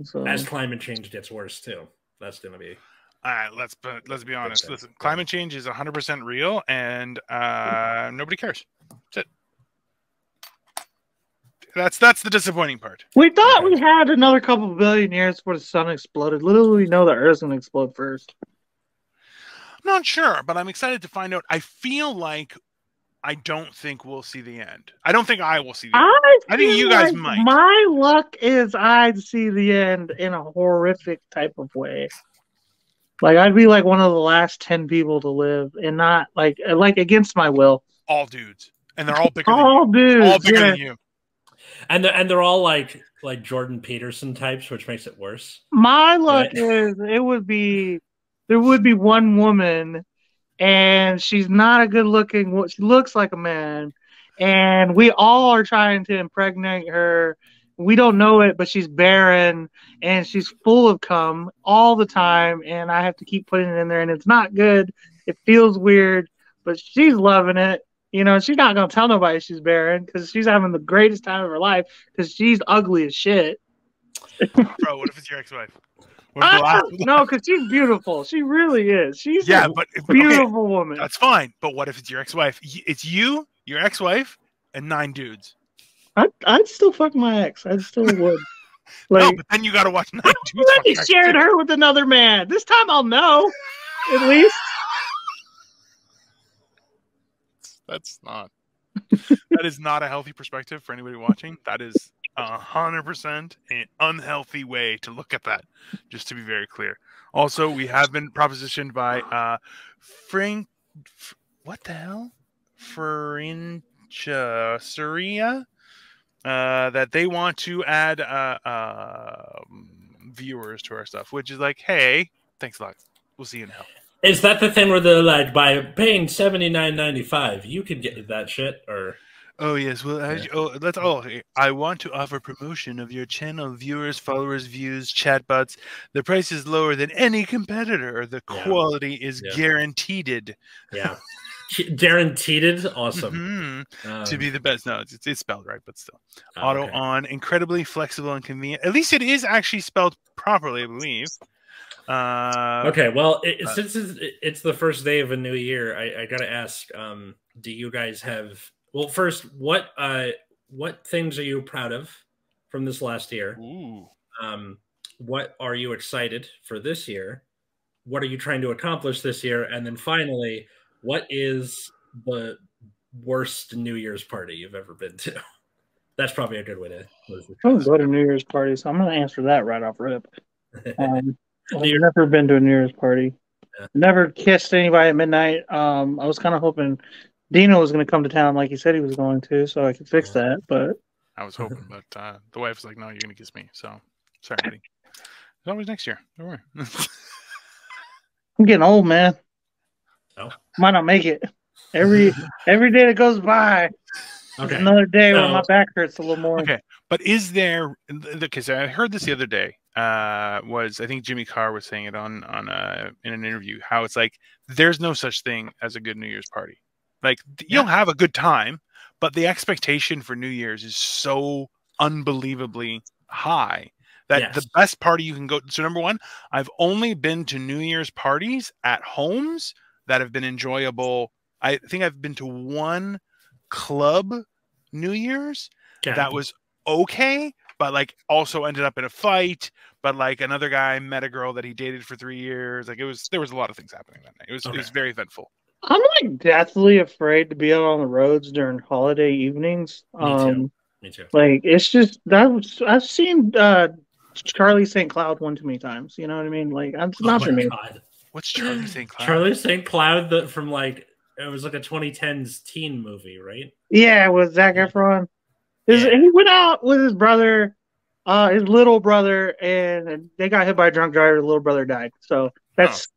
So as climate change gets worse too, that's going to be. All right, let's be honest. Listen, climate change is 100% real, and nobody cares. That's it. That's the disappointing part. We thought we had another couple of billion years before the sun exploded. Little do we know the Earth's going to explode first. I'm not sure, but I'm excited to find out. I feel like I don't think we'll see the end. I don't think I will see the end. I think you guys might. My luck is I'd see the end in a horrific type of way. Like, I'd be like one of the last 10 people to live, and not like against my will. All dudes, and they're all bigger. All than dudes, you. All bigger than you. And they're all like Jordan Peterson types, which makes it worse. My luck is there would be one woman, and she's not a good looking. She looks like a man, and we all are trying to impregnate her. We don't know it, but she's barren, and she's full of cum all the time, and I have to keep putting it in there, and it's not good. It feels weird, but she's loving it. She's not going to tell nobody she's barren, because she's having the greatest time of her life, because she's ugly as shit. Bro, what if it's your ex-wife? No, because she's beautiful. She really is. She's a beautiful woman. That's fine, but what if it's your ex-wife? It's you, your ex-wife, and 9 dudes. I'd still fuck my ex. I still would. No, but then you got to watch 9 dudes. He shared her with another man. This time I'll know, at least. That is not a healthy perspective for anybody watching. That is 100% an unhealthy way to look at that, just to be very clear. Also, we have been propositioned by what the hell? Syria, that they want to add viewers to our stuff, which is like, hey, thanks a lot. We'll see you in hell. Is that the thing where they're like, by paying $79.95, you can get that shit? Or oh yes, well, I want to offer promotion of your channel, viewers, followers, views, chatbots. The price is lower than any competitor. The quality is guaranteed. Yeah, guaranteed. Awesome. To be the best. No, it's spelled right, but still. Auto on, incredibly flexible and convenient. At least it is actually spelled properly, I believe. Okay, well, since it's the first day of a new year, I gotta ask, do you guys have? Well, first, what things are you proud of from this last year? Ooh. What are you excited for this year? What are you trying to accomplish this year? And then finally, what is the worst New Year's party you've ever been to? That's probably a good way to. I don't go to New Year's parties, so I'm going to answer that right off rip. I've never been to a New Year's party. Yeah. Never kissed anybody at midnight. I was kind of hoping Dino was going to come to town like he said he was going to, so I could fix that. But I was hoping, but the wife's like, "No, you're going to kiss me." So sorry, buddy. It's always next year. Don't worry. I'm getting old, man. Oh. Might not make it. Every day that goes by, another day when my back hurts a little more. Okay, but is there? Because I heard this the other day. I think Jimmy Carr was saying it on in an interview, how it's like there's no such thing as a good New Year's party. Like you'll have a good time, but the expectation for New Year's is so unbelievably high that the best party you can go. So number one, I've only been to New Year's parties at homes that have been enjoyable. I think I've been to one club New Year's that was okay, but like also ended up in a fight. But like another guy met a girl that he dated for 3 years. Like there was a lot of things happening that night. It was very eventful. I'm like deathly afraid to be out on the roads during holiday evenings. Me too. Like it's just I've seen Charlie St. Cloud one too many times. You know what I mean? Like it's not for me. What's Charlie St. Cloud? Charlie St. Cloud from like it was like a 2010s teen movie, right? Yeah, with Zac Efron. He went out with his brother, his little brother, and they got hit by a drunk driver. The little brother died. So that's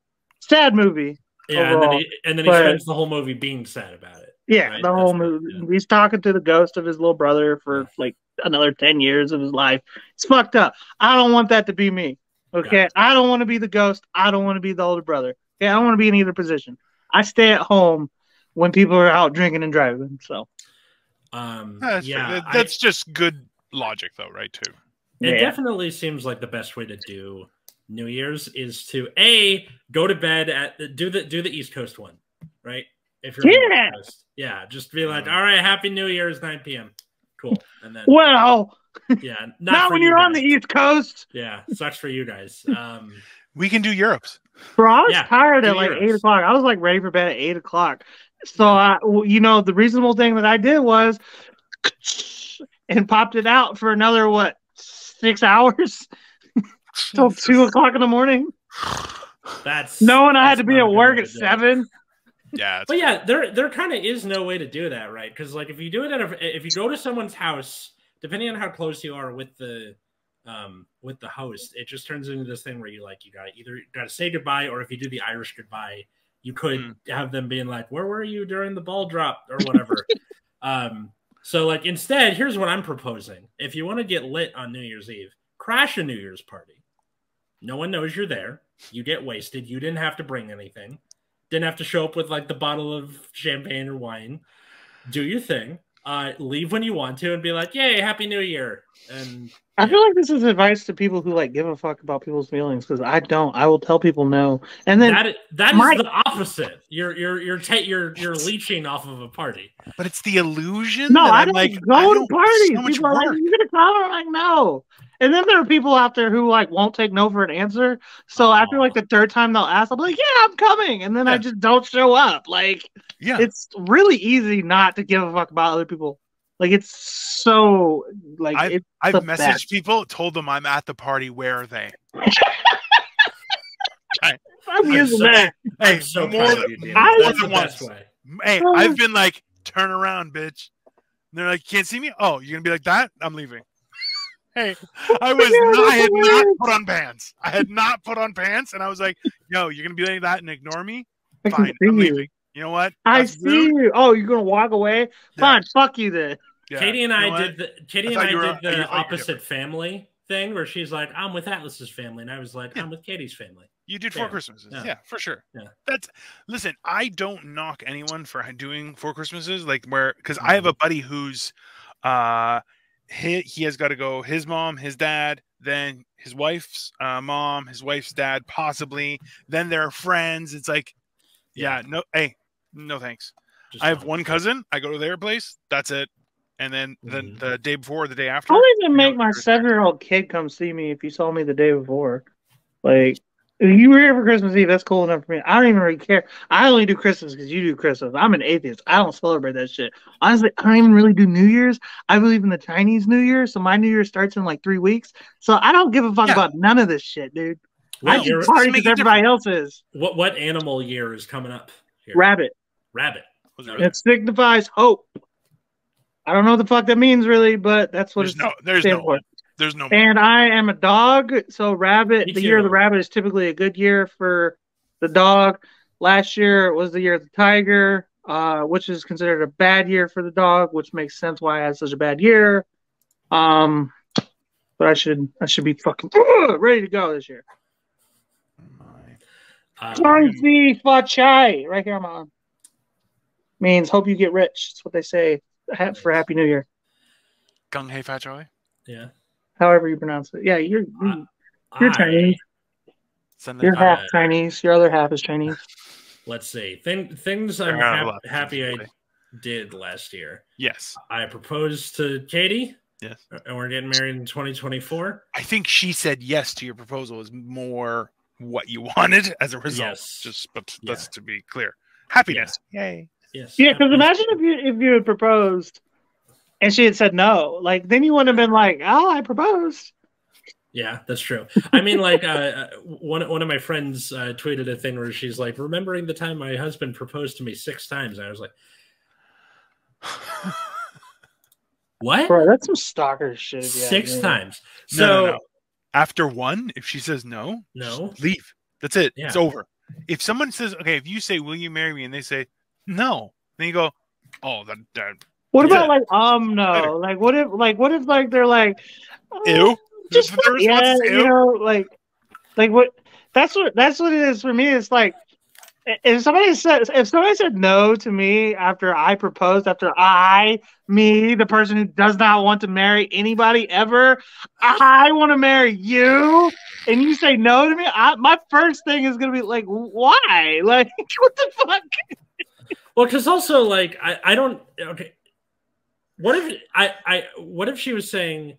sad movie. Yeah, overall. and then he spends the whole movie being sad about it. Yeah, right? The whole movie. Yeah. He's talking to the ghost of his little brother for like another 10 years of his life. It's fucked up. I don't want that to be me. Okay, I don't want to be the ghost. I don't want to be the older brother. Okay, I don't want to be in either position. I stay at home when people are out drinking and driving. So, that's just good logic, though, right? Too. It definitely seems like the best way to do New Year's is to go to bed do the East Coast one, right? If you're on the East Coast. Just be like, all right, Happy New Year's, 9 p.m. Cool, and then not when you're on the East Coast. Yeah, sucks for you guys. We can do Europe's. Bro, I was tired at like 8 o'clock. I was like ready for bed at 8 o'clock. So the reasonable thing that I did was and popped it out for another 6 hours till 2 o'clock in the morning. Knowing I had to be at work at 7. Yeah, but there kind of is no way to do that, right? Because like if you do it if you go to someone's house, depending on how close you are with the host, it just turns into this thing where you gotta say goodbye, or if you do the Irish goodbye, you could have them being like, "Where were you during the ball drop?" or whatever. So like instead, here's what I'm proposing: if you want to get lit on New Year's Eve, crash a New Year's party. No one knows you're there. You get wasted. You didn't have to bring anything. Didn't have to show up with like the bottle of champagne or wine. Do your thing. Leave when you want to and be like, "Yay, Happy New Year!" And I feel like this is advice to people who like give a fuck about people's feelings, because I don't. I will tell people no, and then that is the opposite. You're leeching off of a party, but it's the illusion. No, I don't go to parties. So people are like, "You're gonna come?" I'm like, "No." And then there are people out there who like won't take no for an answer. So after like the third time they'll ask, I'll be like, "Yeah, I'm coming," and then I just don't show up. Like, it's really easy not to give a fuck about other people. Like it's so like I've messaged people, told them I'm at the party. Where are they? I'm using that. Hey, so more than once. Hey, I've been like, turn around, bitch. And they're like, you can't see me? Oh, you're gonna be like that? I'm leaving. Hey, I had not put on pants. I had not put on pants, and I was like, yo, you're gonna be like that and ignore me? Fine, I'm leaving. You know what? I see you. Oh, you're gonna walk away? Fine, fuck you then. Yeah. Katie and I did the opposite family thing where she's like, I'm with Atlas's family, and I was like, I'm with Katie's family. You did 4 Christmases. Yeah, for sure. Yeah. Listen, I don't knock anyone for doing 4 Christmases, because I have a buddy who's he has got to go, his mom, his dad, then his wife's mom, his wife's dad, possibly. Then there are friends. It's like, no thanks. I have one cousin. I go to their place. That's it. And then the day before, or the day after. I wouldn't even make my 7-year-old kid come see me if you saw me the day before. Like, if you were here for Christmas Eve, that's cool enough for me. I don't even really care. I only do Christmas because you do Christmas. I'm an atheist. I don't celebrate that shit. Honestly, I don't even really do New Year's. I believe in the Chinese New Year, so my New Year starts in like 3 weeks. So I don't give a fuck about none of this shit, dude. I just party because everybody else is. What animal year is coming up here? Rabbit. It signifies hope. I don't know what the fuck that means really, but that's what there's no one. There's no more. And I am a dog, so rabbit. The year of the rabbit is typically a good year for the dog. Last year was the year of the tiger, which is considered a bad year for the dog, which makes sense why I had such a bad year. But I should be fucking ready to go this year. Chai right here, Mom. Means hope you get rich. That's what they say for Happy New Year. Gung Hei Fat Choi? Yeah. However you pronounce it. Yeah, you're Chinese. You're half Chinese. Your other half is Chinese. Let's see. Things I'm happy I did last year. Yes. I proposed to Katie. Yes. And we're getting married in 2024. I think she said yes to your proposal is more what you wanted as a result. Yes. But that's to be clear. Happiness. Yeah. Yay. Yes. Yeah, because imagine if you had proposed and she had said no. Like, then you wouldn't have been like, oh, I proposed. Yeah, that's true. I mean, like, one of my friends tweeted a thing where she's like, remembering the time my husband proposed to me 6 times. And I was like, what? Bro, that's some stalker shit. 6 times. No. After one, if she says no, leave. That's it. Yeah. It's over. If someone says, okay, if you say, will you marry me? And they say, no. Then you go, oh, that. What about no? Like, what if they're like, ew? Just ew? You know, like what? That's what it is for me. It's like if somebody said no to me after I proposed, the person who does not want to marry anybody ever, I want to marry you, and you say no to me, my first thing is gonna be like, why? Like, what the fuck? Well, because also, like, I don't. Okay, what if she was saying,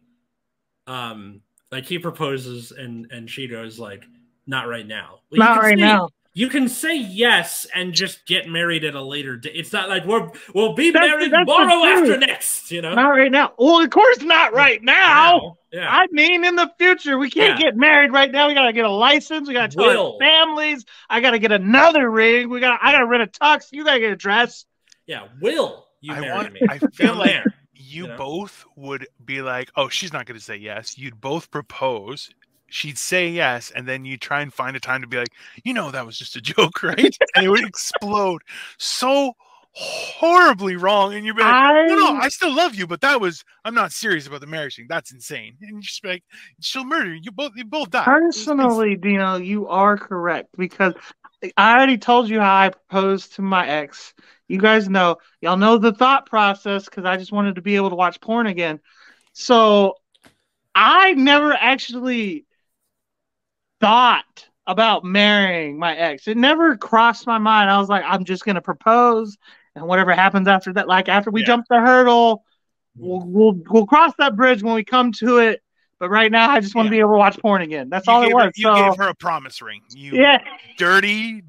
like, he proposes and she goes like, not right now. Well, not right now. You can say yes and just get married at a later date. It's not like we'll be married tomorrow after next. You know, not right now. Well, of course, not right now. Yeah. I mean, in the future, we can't get married right now. We gotta get a license. We gotta tell our families. I gotta get another ring. I gotta rent a tux. You gotta get a dress. Yeah, will you marry me? I feel like you both would be like, oh, she's not gonna say yes. You'd both propose. She'd say yes, and then you try and find a time to be like, that was just a joke, right? And it would explode so horribly wrong, and you'd be like, no, I still love you, but I'm not serious about the marriage thing. That's insane. And you just be like, she'll murder you. You both die. Personally, Dino, you are correct, because I already told you how I proposed to my ex. You guys know, y'all know the thought process, because I just wanted to be able to watch porn again. So I never actually thought about marrying my ex. It never crossed my mind. I was like, I'm just gonna propose, and whatever happens after that, like after we jump the hurdle, we'll cross that bridge when we come to it. But right now, I just want to be able to watch porn again. That's all it was. You gave her a promise ring. Dirty.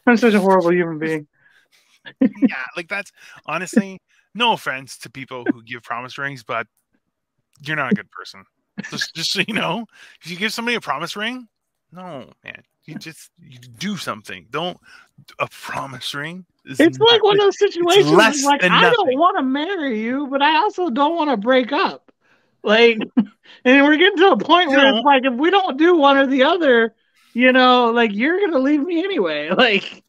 I'm such a horrible human being. Yeah, like that's honestly, no offense to people who give promise rings, but you're not a good person. Just so you know, if you give somebody a promise ring, no, man, you do something. Don't a promise ring. It's like one of those situations. Like, I don't want to marry you, but I also don't want to break up. Like, and we're getting to a point where it's like, if we don't do one or the other, like, you're gonna leave me anyway. Like,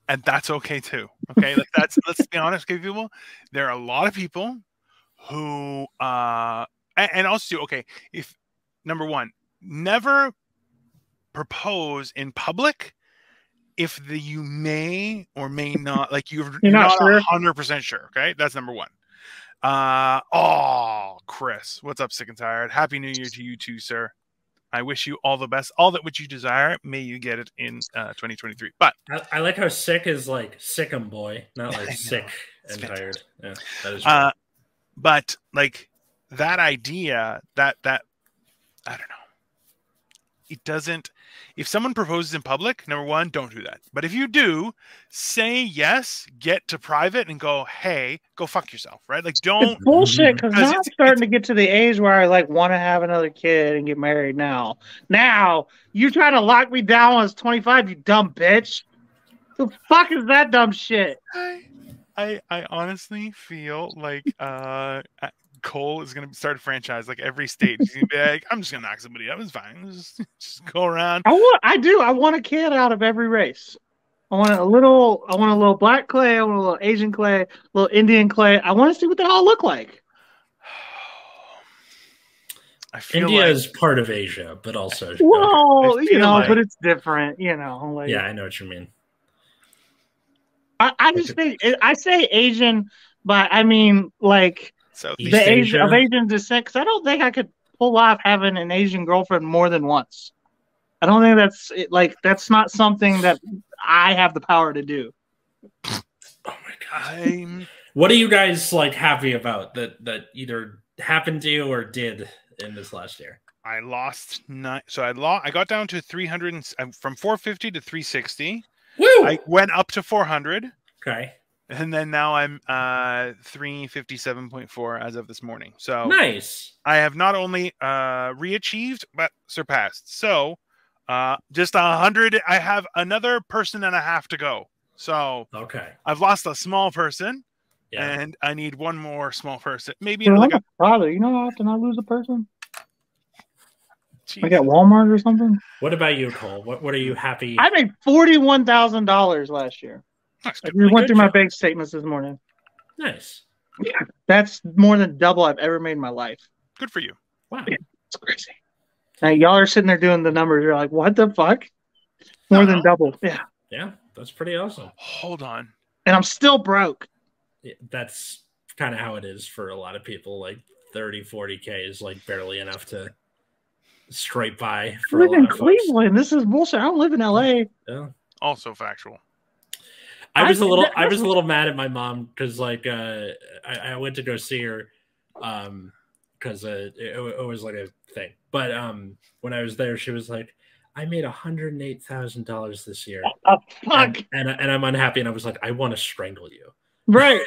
and that's okay too. Okay, like let's be honest, okay, people. There are a lot of people who and also, okay, if number one, never propose in public if you may or may not, like you're not sure. 100% sure. Okay, that's number one. Chris, what's up, sick and tired? Happy New Year to you too, sir. I wish you all the best, all that which you desire. May you get it in 2023. But I like how sick is like sickum boy, not like sick and tired. Yeah, that is but like that idea that I don't know. It doesn't. If someone proposes in public, number one, don't do that. But if you do, say yes, get to private, and go, hey, go fuck yourself, right? Like, don't. It's bullshit, because now I'm starting to get to the age where I like want to have another kid and get married now. Now you trying to lock me down when I was 25, you dumb bitch. The fuck is that dumb shit? I honestly feel like Cole is gonna start a franchise. Like every stage, he's gonna be like, "I'm just gonna knock somebody up. It's fine. Just go around." I want a kid out of every race. I want a little black clay. I want a little Asian clay, a little Indian clay. I want to see what they all look like. I feel India like... is part of Asia, but also well, but it's different. Like, yeah, I know what you mean. I just think I say Asian, but I mean like Southeast Asia of Asian descent. Because I don't think I could pull off having an Asian girlfriend more than once. I don't think that's not something that I have the power to do. Oh my god! What are you guys like happy about that either happened to you or did in this last year? I lost 9. So I got down to 300 from 450 to 360. Woo! I went up to 400. Okay. And then now I'm 357.4 as of this morning. So nice. I have not only reachieved but surpassed. So just 100. I have another person and a half to go. So okay, I've lost a small person, and I need one more small person. Maybe like brother. You know how often I lose a person? Jesus. Like at Walmart or something. What about you, Cole? What are you happy? I made $41,000 last year. We went through my bank statements this morning. Nice. Yeah, that's more than double I've ever made in my life. Good for you. Wow, it's crazy. Now y'all are sitting there doing the numbers. You're like, what the fuck? More than double. Yeah. Yeah, that's pretty awesome. Hold on. And I'm still broke. Yeah, that's kind of how it is for a lot of people. Like 30, 40K is like barely enough to straight by for I live a lot in of folks. Cleveland. This is bullshit. I don't live in LA. Yeah. Also factual. I was a little mad at my mom because like I went to go see her because it was like a thing. But when I was there, she was like, I made $108,000 this year. Oh, fuck. And I'm unhappy. And I was like, I want to strangle you. Right.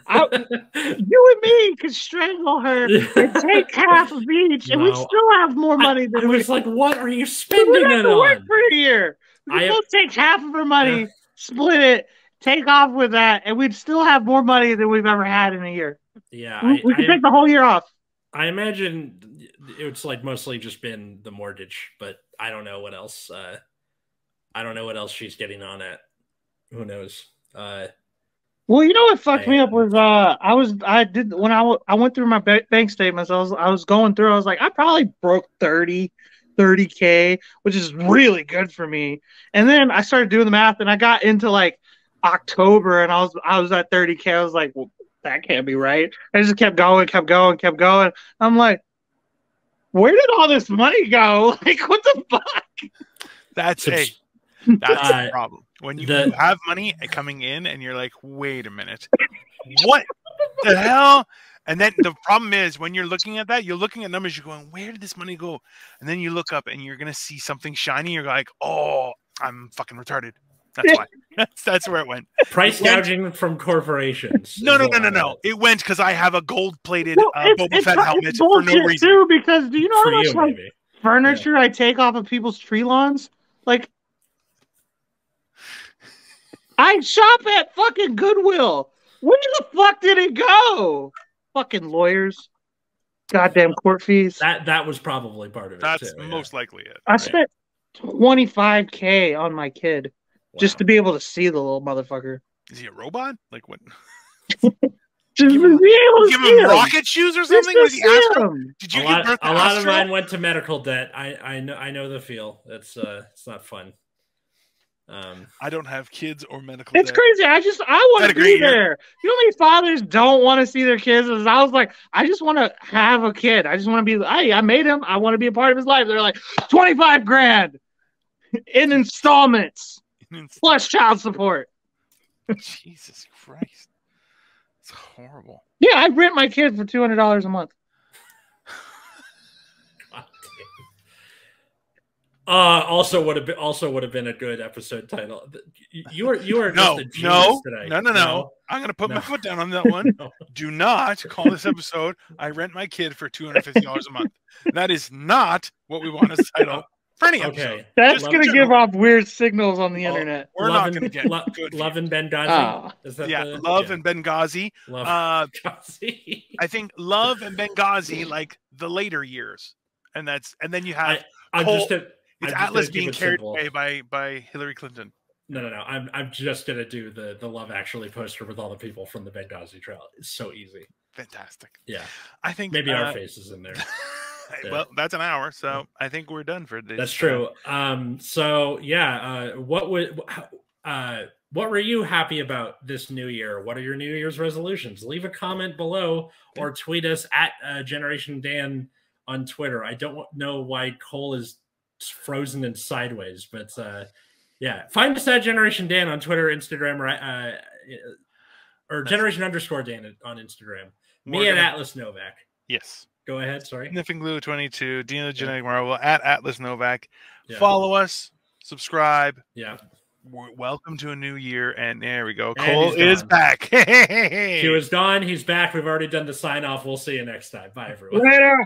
You and me could strangle her and take half of each, and we still have more money than I was like, what are you spending it on? Work for a year. We both take half of her money, split it, take off with that, and we'd still have more money than we've ever had in a year. Yeah. We could take the whole year off. I imagine it's like mostly just been the mortgage, but I don't know what else. I don't know what else she's getting on at. Who knows? Well, you know what fucked me up was when I went through my bank statements. I was going through. I was like, I probably broke 30K, which is really good for me. And then I started doing the math, and I got into like October, and I was at 30K. I was like, well, that can't be right. I just kept going. I'm like, where did all this money go? Like, what the fuck? That's the problem. When you have money coming in and you're like, wait a minute, what the hell? And then the problem is when you're looking at that, you're looking at numbers, you're going, where did this money go? And then you look up and you're going to see something shiny. You're like, oh, I'm fucking retarded. That's why. That's where it went. Price gouging from corporations. No. It went because I have a gold-plated Boba Fett helmet for no reason. Too, because do you know how much furniture I take off of people's tree lawns? Like, I shop at fucking Goodwill. Where the fuck did it go? Fucking lawyers. Goddamn court fees. That was probably part of it. That's most likely it. I spent $25K on my kid just to be able to see the little motherfucker. Is he a robot? Like what? Just give him rocket shoes or something? Was he Did you give birth to a lot of mine went to medical debt. I know the feel. It's not fun. I don't have kids or medical. It's crazy. I want to be there. You know how many fathers don't want to see their kids? I was like, I just want to have a kid. I just want to be. I made him. I want to be a part of his life. They're like $25,000 in installments plus child support. Jesus Christ, it's horrible. Yeah, I rent my kid for $200 a month. Also would have been a good episode title. You are just a genius today. No. I'm gonna put my foot down on that one. Do not call this episode "I rent my kid for $250 a month." That is not what we want as title. For any episode. That's going to give off weird signals on the internet. We're not going to get good Love in Benghazi. Oh. Is that Love in Benghazi. Benghazi. I think Love and Benghazi, like the later years, and then you have Atlas being carried away by Hillary Clinton. No. I'm just gonna do the Love Actually poster with all the people from the Benghazi trial. It's so easy. Fantastic. Yeah. I think maybe our faces in there. Well, that's an hour, so I think we're done for this. That's true. So yeah, what were you happy about this new year? What are your New Year's resolutions? Leave a comment below or tweet us at Generation Dan on Twitter. I don't know why Cole is frozen and sideways, but yeah, find us at Generation Dan on Twitter, Instagram, or Generation_Dan on Instagram. Me and Atlas Novak. Yes. Go ahead. Sorry. Sniffing Glue 22, Dino the Genetic Marvel at Atlas Novak. Yeah. Follow us, subscribe. Yeah. Welcome to a new year, and there we go. Cole is back. He was gone. He's back. We've already done the sign off. We'll see you next time. Bye, everyone. Later.